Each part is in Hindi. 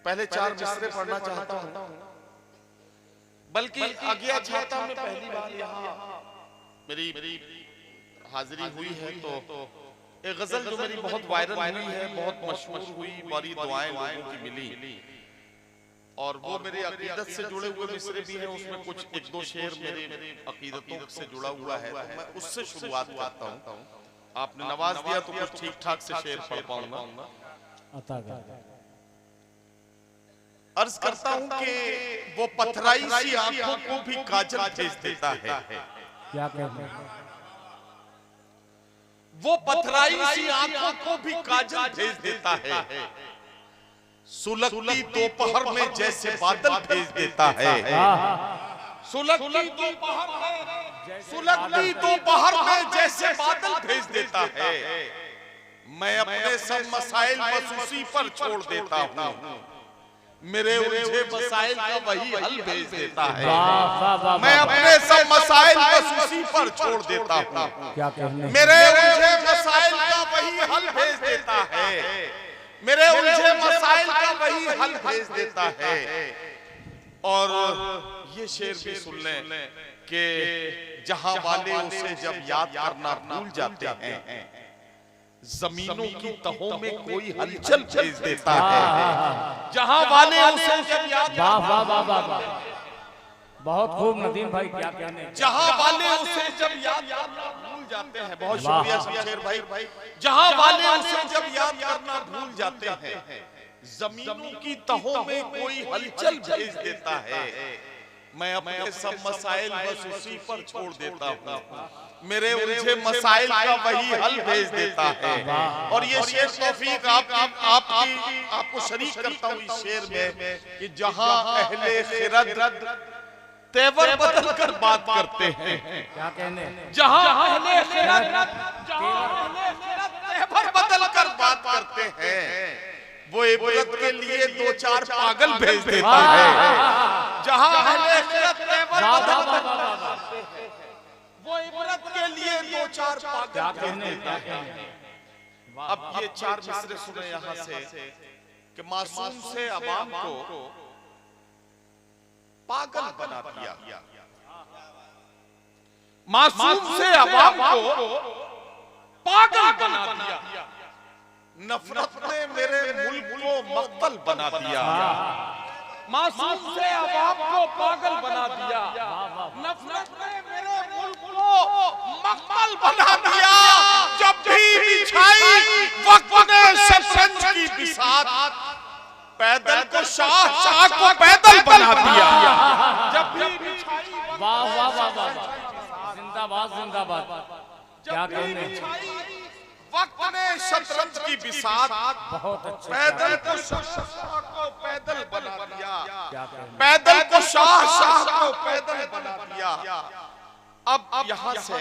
पहले 4 मिसरे पढ़ना चाहता हूँ, बल्कि अज्ञा छाता में पहली बार यहाँ मेरी हाजिरी हुई है, तो एक गजल जो मेरी बहुत वायरल हुई है, बहुत मशहूर हुई, बड़ी दुआएं लोगों की मिली, और वो मेरे अकीदत से जुड़े हुए मिसरे भी हैं, उसमें कुछ 1-2 शेर मेरे अकीदतों से जुड़ा हुआ है, तो मैं उससे शुरुआत करता हूँ। आपने नवाज दिया तो कुछ ठीक ठाक से शेर पढ़ पाऊंगा। अर्ज करता हूँ कि वो पथराई सी आंखों को भी काजल भेज देता है। क्या कहते हैं? वो पथराई सी आंखों को भी काजल भेज देता है, सुलगती दोपहर में जैसे बादल भेज देता है। सुलगती दोपहर में जैसे बादल भेज देता है। मैं अपने सब मसाइल बस उसी पर छोड़ देता हूँ, मेरे उलझे मसाइल का वही हल भेज देता है। मैं अपने सब मसाइल बस उसी पर छोड़ देता हूँ, क्या कहने? मेरे उलझे मसाइल का वही हल भेज देता है। मेरे उलझे मसाइल का वही हल भेज देता है। और ये शेर भी सुन लें कि जहां वाले उसे जब याद करना भूल जाते हैं, जमीनों की तहों में कोई हलचल भेज देता है। जहां वाले उसे जब याद, वाह वाह वाह वाह वाह, बहुत खूब नदीम भाई, क्या कहने? जहां वाले उसे जब याद करना भूल जाते हैं, बहुत शुक्रिया शमशेर भाई। जहां वाले उसे जब याद करना भूल जाते हैं, जमीनों की तहों में कोई हलचल भेज देता है। मैं अपने सब मसाइल बस उसी पर छोड़ देता हूँ, मेरे उलझे मसाइल का वही हल भेज देता है। और ये शेर तौफीक आपको शरीक करता हूँ इस शेर में कि जहां अहले खिरद तेवर बदल कर बात करते हैं, क्या कहने? जहां अहले खिरद तेवर बदल कर बात करते हैं, वो इबरत के लिए 2-4 पागल भेज देता है। जहां अहले खिरद तेवर बदल कर बात करते हैं, वो इबरत के लिए 2-4 पागल भेज देता है। अब ये 4 मिसरे सुने यहाँ से कि मासूम से अवाम को पागल बना दिया, मासूम से अवाम को पागल बना दिया, नफरत ने मेरे मुल्क को मक्तल बना दिया। मासूम से अवाम को पागल बना दिया, नफरत ने मेरे मुल्क को मक्तल बना दिया। जब भी बिछाई वक्त ने शतरंज की बिसात, पैदल को शाह को पैदल बना दिया। जब भी बिछाई, वाह वाह वाह वाह, जिंदाबाद जिंदाबाद, क्या कहने? वक्त ने शतरंज की बिसात, बहुत अच्छे, पैदल को शाह को पैदल बना दिया, पैदल को शाह को पैदल बना दिया। अब यहाँ से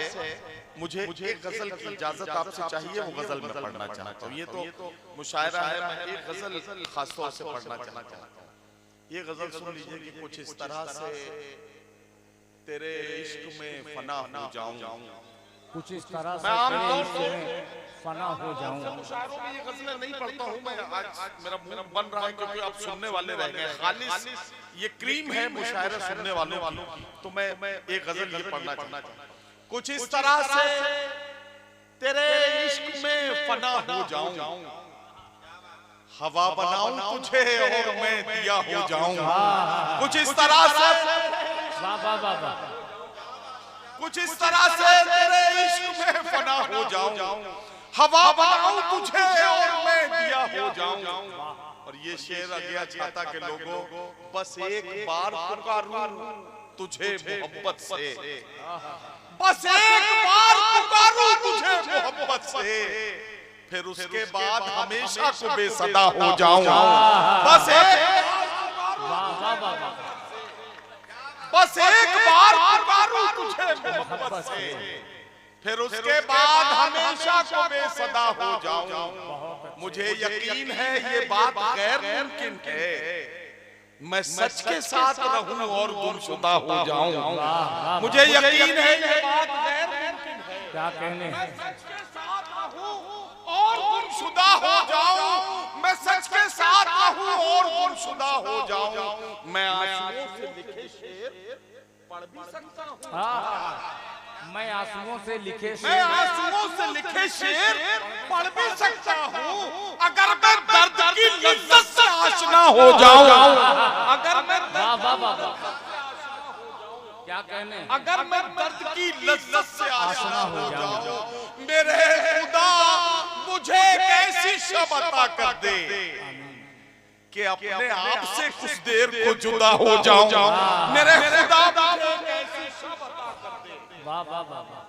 मुझे एक गजल की इजाजत आपसे चाहिए, वो गजल मैं पढ़ना चाहता हूँ। ये तो मुशायरा है, मैं एक गजल खासतौर से पढ़ना चाहता हूँ। ये गजल सुन लीजिए कि कुछ इस तरह से तेरे इश्क में फना हो जाऊं, कुछ इस तरह से मैं आमतौर से फना हो जाऊं। मुशायरों में ये गजलें नहीं पढ़ता हूँ मैं, आज मेरा मुंह बन रहा है क्योंकि आप सुनने वाले रह गए। खालिस ये क्रीम है मुशायरे सुनने वालों की, तो मैं एक गजल ये पढ़ना चाहता हूँ। कुछ इस तरह से तेरे इश्क में फना हो जाऊं, हवा बनाऊं तुझे और मैं दिया हो जाऊं। कुछ इस तरह से, वाह वाह वाह वाह, कुछ इस तरह से तेरे इश्क में फना हो जाऊं, हवा बनाऊं तुझे और मैं दिया हो जाऊं। और ये शेर अज्ञा छाता के लोगों, बस एक बार पुकारूं तुझे मोहब्बत से, बस एक बार पुकारूं तुझे मोहब्बत से, फिर उसके बाद हमेशा को बेसदा हो जाऊं। बस एक बार पुकारूं तुझे मोहब्बत से, फिर उसके बाद हमेशा को बेसदा हो जाऊं। मुझे यकीन है ये बात गैर मुमकिन है, मैं सच के साथ रहूं और गुमशुदा हो जाऊं। मुझे यकीन है ये बात गैर मुमकिन है, क्या कहने? मैं सच के साथ रहूं और गुमशुदा हो जाऊं। मैं सच के साथ रहूं और गुमशुदा हो जाऊं, मैं आंसुओं से लिखे शेर पढ़ भी सकता हूं। मैं आंसुओं से लिखे मैं आंसुओं से लिखे शेर पढ़ भी सकता हूँ। अगर मैं दर्द की लज्जत से आशना हो जाऊं, अगर मैं क्या कहने, अगर मैं दर्द की लज्जत से आशना हो जाऊं, मेरे खुदा मुझे ऐसी शब अता कर दे कि अपने आप से कुछ देर को जुदा हो जाऊं। मेरे खुदा मुझे ऐसी शब अता कर दे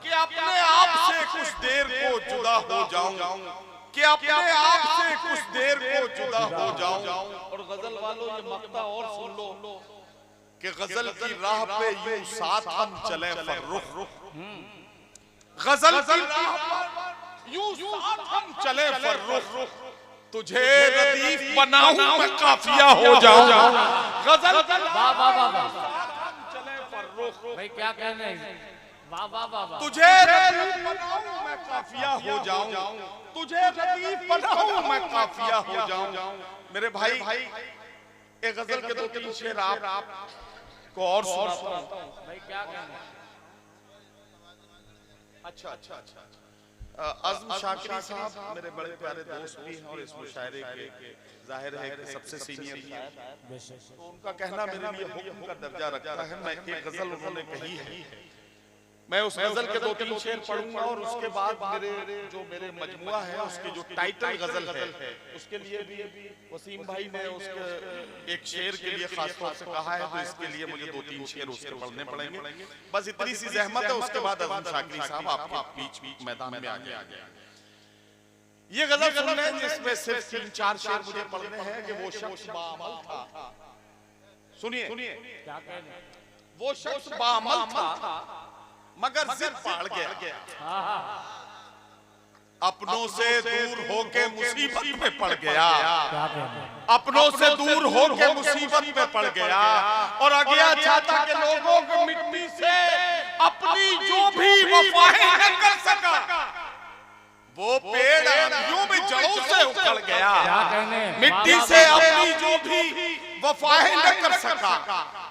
कि अपने आप से कुछ देर को जुदा हो जाऊं, कि अपने आप से कुछ देर को जुदा हो जाऊं। और गजल वालों ये मक्ता और सुन लो कि गजल की राह पे यूं साथ हम चले फर्रुख, गजल की राह पर यूं साथ हम चले फर्रुख, तुझे रदीफ बनाऊं मैं काफिया हो जाऊं। गजल की राह पर हम चले फर्रुख, भाई क्या कहने, वाह वाह वाह, तुझे रदीफ बनाऊं मैं काफिया हो जाऊं, तुझे रदीफ बनाऊं मैं काफिया हो जाऊं। मेरे भाई एक गजल के दो तीन शेर आप को और सुनाता हूं। भाई क्या कहने। अच्छा अच्छा अच्छा, अज़्म शाकिरी साहब मेरे बड़े प्यारे दोस्त भी हैं और इस मुशायरे के जाहिर है कि सबसे सीनियर शायर, तो उनका कहना मेरे लिए हुक्म का दर्जा रखता है। मैं एक गजल उन्होंने कही है, मैं उस गजल के दो तीन शेर पढ़ूंगा और उसके बाद मेरे मजमुआ है उसकी जो टाइटल गजल है उसके लिए भी वसीम भाई ने उसके एक शेर के लिए खास तौर से कहा है, तो इसके लिए मुझे दो तीन शेर उसके पढ़ने पड़ेंगे। बस इतनी सी जहमत है, उसके बाद अज़्म शाकिरी साहब आपके बीच मैदान में आ गए। ये गजल सुनने जिसमें सिर्फ 3-4 शेर मुझे पढ़ने हैं कि वो शख्स बाअमल था। सुनिए क्या कहने, वो शख्स बाअमल था मगर जिद पाड़ गया, अपनों से दूर होके मुसीबत में पड़ गया, अपनों से दूर होके मुसीबत में पड़ गया और आज्ञा चाहता के लोगों को मिट्टी से अपनी जो भी वफाएं न कर सका, वो पेड़ आंधियों में जड़ों से उखड़ गया। मिट्टी से अपनी जो भी वफाएं न कर सका,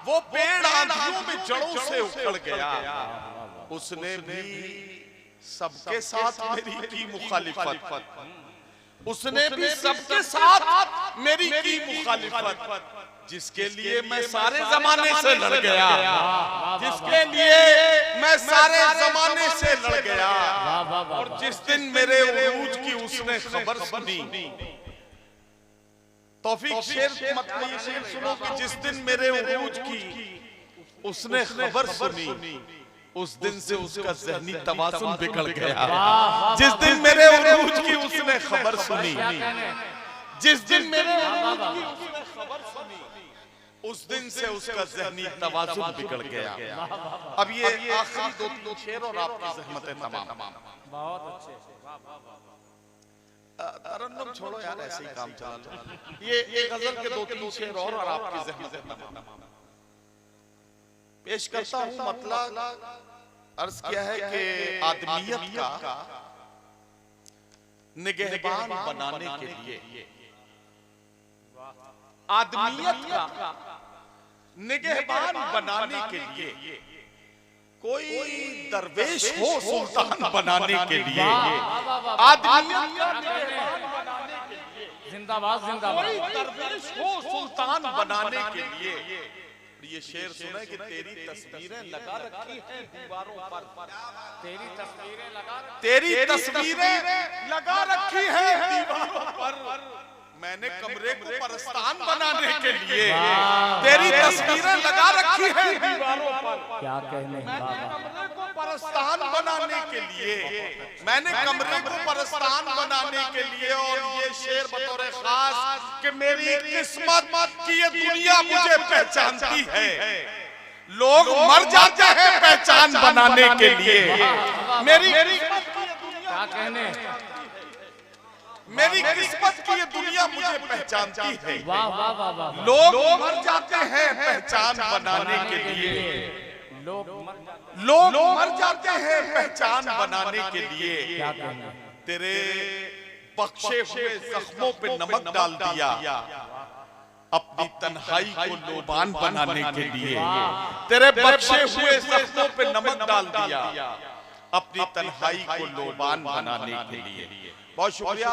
वो पेड़ आंधियों में जड़ों से उखड़ गया। उसने भी सबके साथ मेरी की मुखालिफत, उसने भी सबके साथ मेरी की मुखालिफत, जिसके लिए मैं सारे जमाने से लड़ गया, जिसके लिए मैं सारे जमाने से लड़ गया। और जिस दिन मेरे उरूज की उसने खबर सुनी, तौफीक शेर मतलब ये शेर सुनो कि जिस दिन मेरे उरूज की उसने खबर सुनी, उस दिन से उसका ज़हनी तवाज़ुन बिगड़ गया। जिस दिन मेरे उरूज की उसने खबर सुनी, जिस दिन मेरे उरूज की उसने खबर सुनी, उस दिन से उसका ज़हनी तवाज़ुन बिगड़ गया। अब ये आखिरी दो तीन शेर और आपकी ज़हमतें तमाम। बहुत अच्छे, तरन्नुम छोड़ो यार, ऐसे ही काम चला लो। ये गजल के दो तीन शेर और आपकी ज़हमतें तमाम पेश करता हूँ। मतलब अर्ज किया है कि आदमियत का निगहबान बनाने के लिए, आदमियत का निगहबान बनाने के लिए कोई दरवेश हो सुल्तान बनाने के लिए, आदमियत का निगहबान बनाने के लिए जिंदाबाद जिंदाबाद, कोई दरवेश हो सुल्तान बनाने के लिए। ये शेर सुने कि तेरी तस्वीरें लगा रखी हैं दीवारों पर, तेरी तस्वीरें लगा, तेरी तस्वीरें लगा रखी हैं दीवारों पर, मैंने कमरे को परस्तान बनाने के लिए तेरी तस्वीरें लगा रखी हैं दीवारों पर। क्या कहने, मैंने कमरे को परस्तान बनाने के लिए, मैंने कमरे को परस्तान बनाने के लिए। और ये शेर बतौर खास कि मेरी किस्मत की ये दुनिया मुझे पहचानती है, लोग मर जाते हैं पहचान बनाने के लिए। मेरी क्या कहने, मेरी किस्मत की ये दुनिया मुझे पहचानती है, वाह वाह वाह वाह, लोग मर जाते हैं पहचान बनाने के लिए, लोग मर जाते हैं पहचान बनाने के लिए। क्या कहने, तेरे बख्शे हुए जख्मों पे नमक डाल दिया, अपनी तन्हाई को लोबान बनाने के लिए, तेरे बख्शे हुए सपनों पे नमक डाल दिया अपनी तन्हाई को लोबान बनाने के लिए। बहुत शुक्रिया।